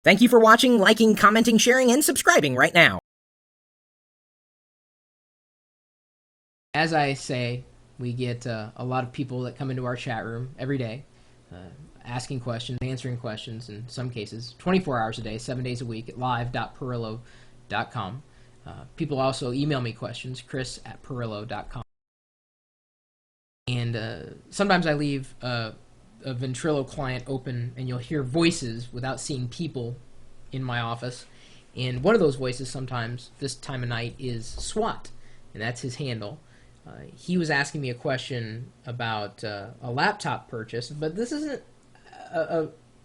Thank you for watching, liking, commenting, sharing, and subscribing right now. As I say, we get a lot of people that come into our chat room every day, uh, asking questions, answering questions in some cases, 24 hours a day, 7 days a week at live.pirillo.com. People also email me questions, chris@pirillo.com. And sometimes I leave a Ventrilo client open and you'll hear voices without seeing people in my office. And one of those voices sometimes, this time of night, is SWAT, and that's his handle. He was asking me a question about a laptop purchase, but this isn't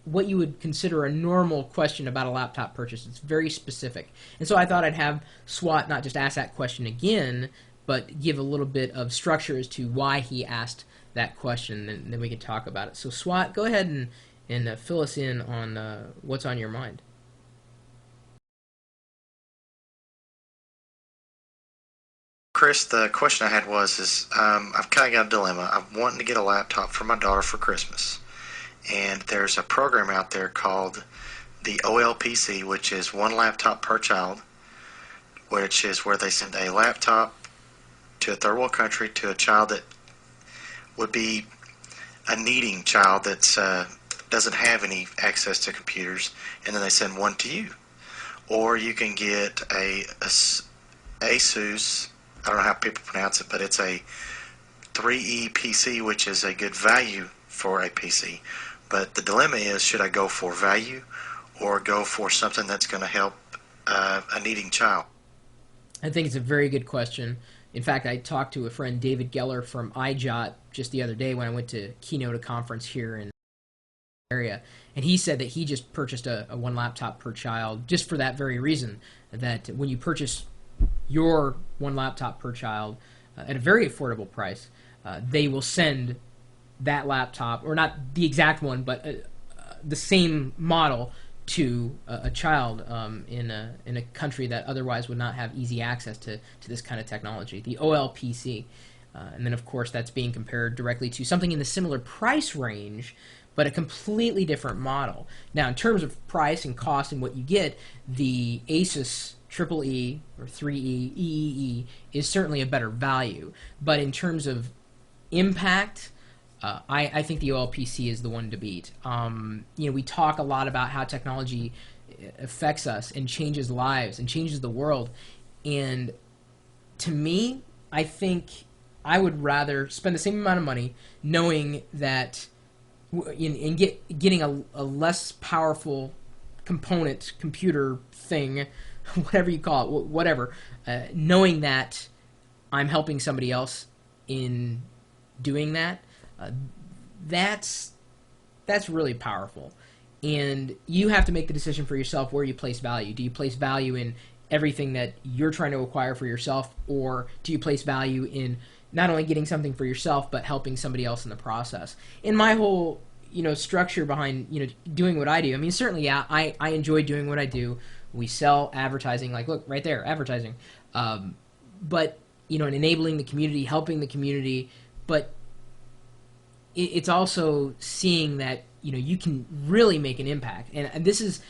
what you would consider a normal question about a laptop purchase. It's very specific. And so I thought I'd have SWAT not just ask that question again, but give a little bit of structure as to why he asked that question, and then we can talk about it. So SWAT, go ahead and fill us in on what's on your mind. Chris, the question I had was, I've kind of got a dilemma. I'm wanting to get a laptop for my daughter for Christmas, and there's a program out there called the OLPC, which is one laptop per child, which is where they send a laptop to a third world country to a child that would be a needing child that doesn't have any access to computers, and then they send one to you. Or you can get a Asus, I don't know how people pronounce it, but it's a 3E PC, which is a good value for a PC. But the dilemma is, should I go for value or go for something that's going to help a needing child? I think it's a very good question. In fact, I talked to a friend, David Geller from iJot, just the other day when I went to keynote a conference here in the area, and he said that he just purchased a one laptop per child just for that very reason, that when you purchase your one laptop per child at a very affordable price, they will send that laptop, or not the exact one, but the same model to a child in a country that otherwise would not have easy access to this kind of technology, the OLPC. And then, of course, that's being compared directly to something in the similar price range, but a completely different model. Now, in terms of price and cost and what you get, the Asus Triple E or 3E EEE is certainly a better value. But in terms of impact, I think the OLPC is the one to beat. We talk a lot about how technology affects us and changes lives and changes the world. And to me, I think I would rather spend the same amount of money knowing that getting a less powerful computer thing, whatever you call it, whatever, knowing that I'm helping somebody else in doing that, that's really powerful. And you have to make the decision for yourself where you place value. Do you place value in everything that you're trying to acquire for yourself, or do you place value in not only getting something for yourself but helping somebody else in the process? In my whole structure behind doing what I do, I mean, certainly, yeah, I enjoy doing what I do. We sell advertising, like, look right there, advertising, but and enabling the community, helping the community, but it's also seeing that you can really make an impact. And this is,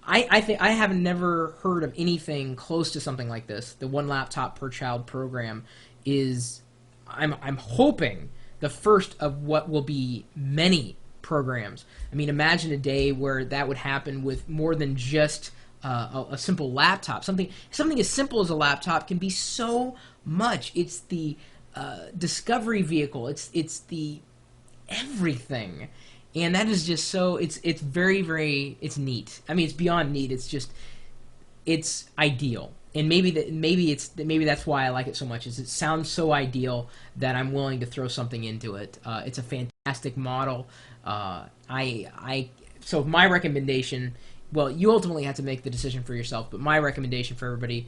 I think I have never heard of anything close to something like this. The one laptop per child program is, I'm hoping, the first of what will be many programs. I mean, imagine a day where that would happen with more than just a simple laptop. Something as simple as a laptop can be so much. It's the discovery vehicle. It's the everything, and that is just so. It's very, very. It's neat. I mean, it's beyond neat. It's ideal. And maybe that's why I like it so much. Is it sounds so ideal that I'm willing to throw something into it. It's a fantastic model. So my recommendation. Well, you ultimately have to make the decision for yourself. But my recommendation for everybody,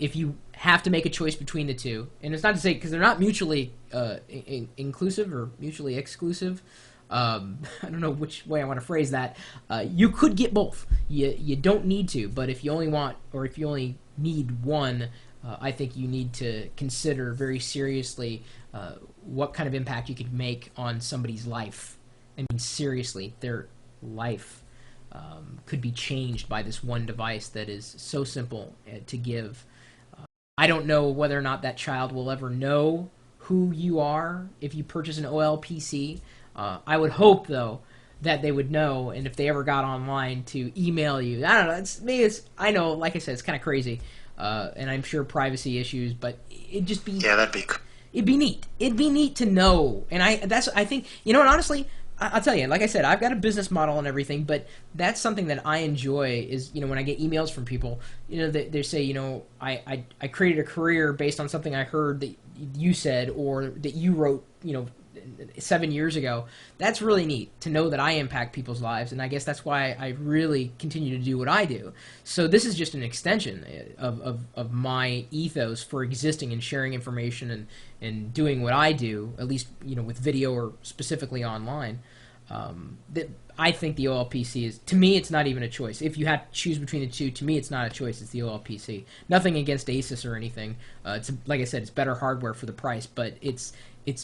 if you have to make a choice between the two, and it's not to say because they're not mutually inclusive or mutually exclusive. I don't know which way I want to phrase that. You could get both. You don't need to, but if you only want, or if you only need one, I think you need to consider very seriously what kind of impact you could make on somebody's life. I mean, seriously, their life. could be changed by this one device that is so simple to give. I don't know whether or not that child will ever know who you are if you purchase an OLPC. I would hope, though, that they would know, and if they ever got online, to email you. I don't know. I know, like I said, it's kind of crazy, and I'm sure privacy issues, but it'd just be... Yeah, that'd be... It'd be neat. It'd be neat to know. And I think, you know, and honestly, I'll tell you, like I said, I've got a business model and everything, but that's something that I enjoy is, you know, when I get emails from people, you know, they say, you know, I created a career based on something I heard that you said or that you wrote, you know, 7 years ago. That's really neat to know that I impact people's lives, and I guess that's why I really continue to do what I do. So this is just an extension of my ethos for existing and sharing information and doing what I do, at least, you know, with video or specifically online. That I think the OLPC is, to me, it's not even a choice. If you had to choose between the two, to me, it's not a choice. It's the OLPC. Nothing against Asus or anything. It's like I said, it's better hardware for the price, but it's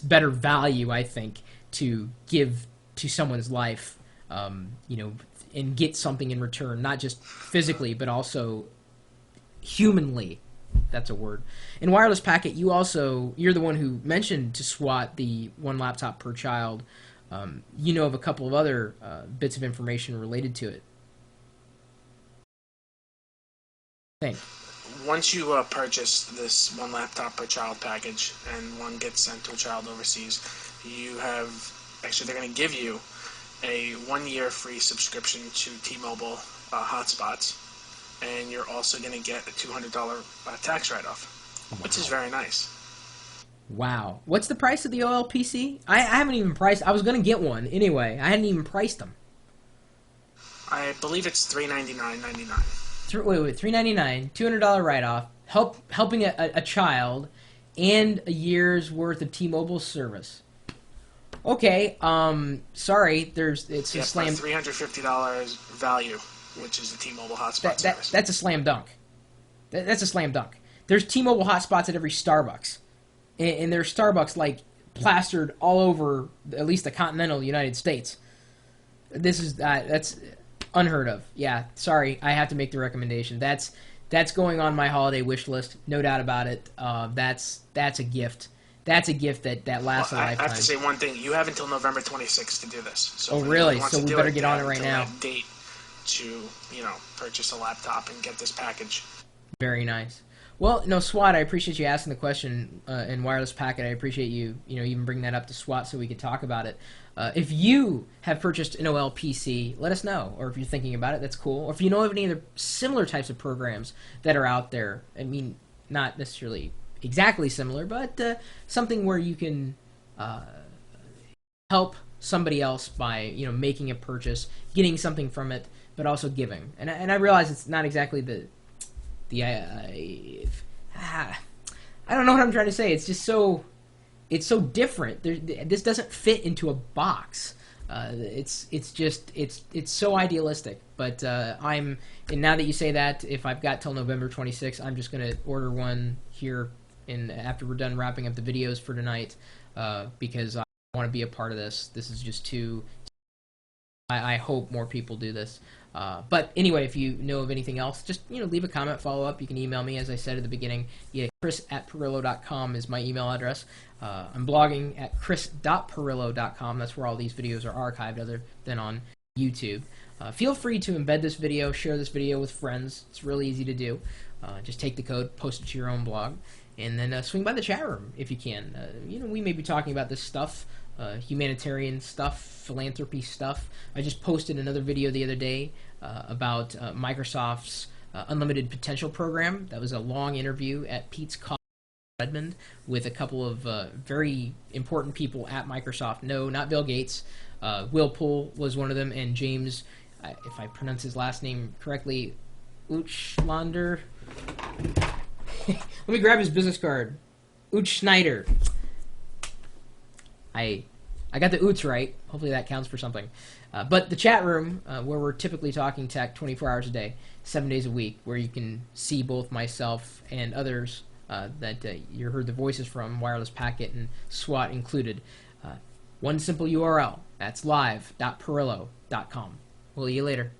better value, I think, to give to someone's life, you know, and get something in return, not just physically, but also humanly. That's a word. In Wireless Packet, you're the one who mentioned to SWAT the one laptop per child. You know of a couple of other bits of information related to it. Thanks. Once you purchase this one laptop per child package and one gets sent to a child overseas, they're going to give you a 1-year free subscription to T-Mobile hotspots, and you're also going to get a $200 tax write-off, which is very nice. Wow. What's the price of the OLPC? I haven't even priced. I was going to get one anyway. I hadn't even priced them. I believe it's $399.99. Wait, $399, $200 write-off, helping a child, and a year's worth of T-Mobile service. Okay, sorry, it's a slam. $350 value, which is the T-Mobile hotspot service. That's a slam dunk. That's a slam dunk. There's T-Mobile hotspots at every Starbucks, and there's Starbucks like plastered all over at least the continental United States. That's unheard of. Yeah, sorry, I have to make the recommendation. That's going on my holiday wish list, no doubt about it. That's a gift. That's a gift that lasts a lifetime. I have to say one thing. You have until November 26th to do this. So really? So we better get on it right now. That date to, purchase a laptop and get this package. Very nice. Well, no, SWAT, I appreciate you asking the question, and Wireless Packet, I appreciate you, even bringing that up to SWAT so we could talk about it. If you have purchased an OLPC, let us know. Or if you're thinking about it, that's cool. Or if you know of any other similar types of programs that are out there, I mean, not necessarily exactly similar, but something where you can help somebody else by, making a purchase, getting something from it, but also giving. And I realize it's not exactly I don't know what I'm trying to say. It's just so different. This doesn't fit into a box. It's so idealistic. But and now that you say that, if I've got till November 26th, I'm just gonna order one here after we're done wrapping up the videos for tonight, because I want to be a part of this. This is just too. I hope more people do this. But anyway, if you know of anything else, just leave a comment, follow up. You can email me, as I said at the beginning. Yeah, chris@pirillo.com is my email address. I'm blogging at chris.pirillo.com. That's where all these videos are archived, other than on YouTube. Feel free to embed this video, share this video with friends. It's really easy to do. Just take the code, post it to your own blog, and then swing by the chat room if you can. We may be talking about this stuff. Humanitarian stuff, philanthropy stuff. I just posted another video the other day about Microsoft's Unlimited Potential program. That was a long interview at Pete's Coffee in Redmond with a couple of very important people at Microsoft. No, not Bill Gates. Will Poole was one of them, and James, if I pronounce his last name correctly, Uchlander. Let me grab his business card. Schneider. I got the oots right. Hopefully that counts for something. But the chat room, where we're typically talking tech 24 hours a day, 7 days a week, where you can see both myself and others that you heard the voices from, Wireless Packet and SWAT included. One simple URL. That's live.pirillo.com. We'll see you later.